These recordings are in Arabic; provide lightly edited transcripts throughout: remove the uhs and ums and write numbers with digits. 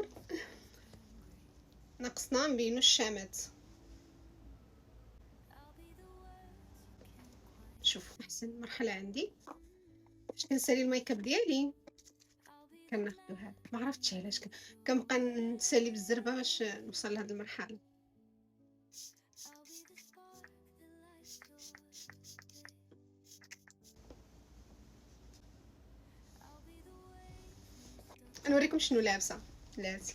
النهار ناقصنا نبينو الشامات. شوفوا احسن مرحله عندي باش كنسالي الميك اب ديالي كناخدو هذا. ما عرفتش علاش كنبقى نسالي بالزربه باش نوصل لهاد المرحله. نوريكم شنو لابسه لازم.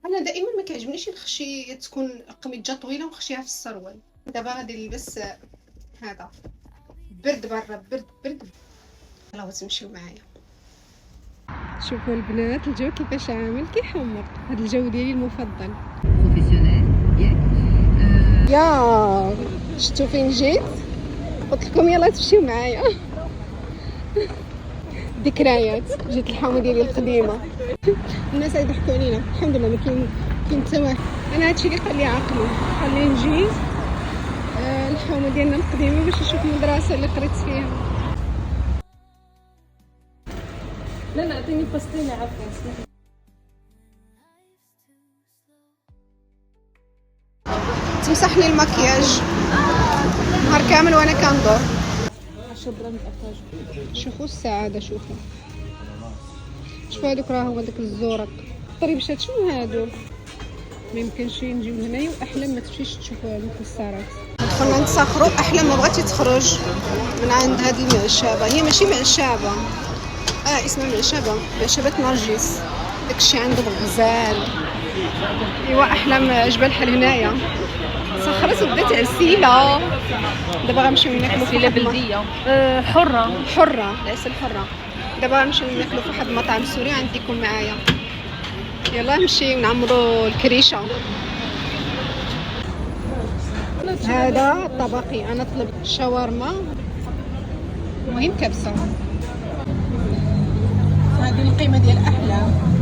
انا دائما ما كيعجبنيش نخشي تكون قميجه طويله ونخشيها في السروال. دابا غادي نلبس هذا برد برا برد يلاه تمشيو معايا. شوفوا البنات الجو كيفاش عامل كيحمر. هذا الجو ديالي المفضل. يا شفتوا فين جيت؟ قلت لكم يلا تمشيو معايا. ذكريات. جيت الحومه ديالي القديمه. الناس يضحكوا علينا. الحمد لله ما كاين حتى واحد. انا هادشي اللي خلي عقلي خلي نجي الحومه ديالنا القديمه باش نشوف المدرسه اللي قريت فيها. لا عطيني باستيله عفوا. تمسح لي المكياج نهار كامل وانا كندور. 10 درهم افاج. شوفوا السعاده. شوفوا هذوك راه هو داك الزورق طريبشات. شنو هادو؟ ما يمكنش نجيو لهنايا واحلام ما تمشيش تشوف المكسرات. دخلنا نتسخروا. احلام ما بغاتش تخرج من عند هاد المعشابه. هي ماشي معشابه اسمها معشبه نرجس. داكشي عندهم غزال. ايوا احلام جبال حل هنايا سخرت ودات عسيله. دابا غنمشيو ناكلو عسيله بلديه حره العسل حره. دابا غنمشيو ناكلو في واحد المطعم سوري عندكم معايا. يلا نمشيو نعمرو الكريشه. هذا الطبقي. انا طلبت شاورما المهم كبسه. هذه القيمه ديال احلام.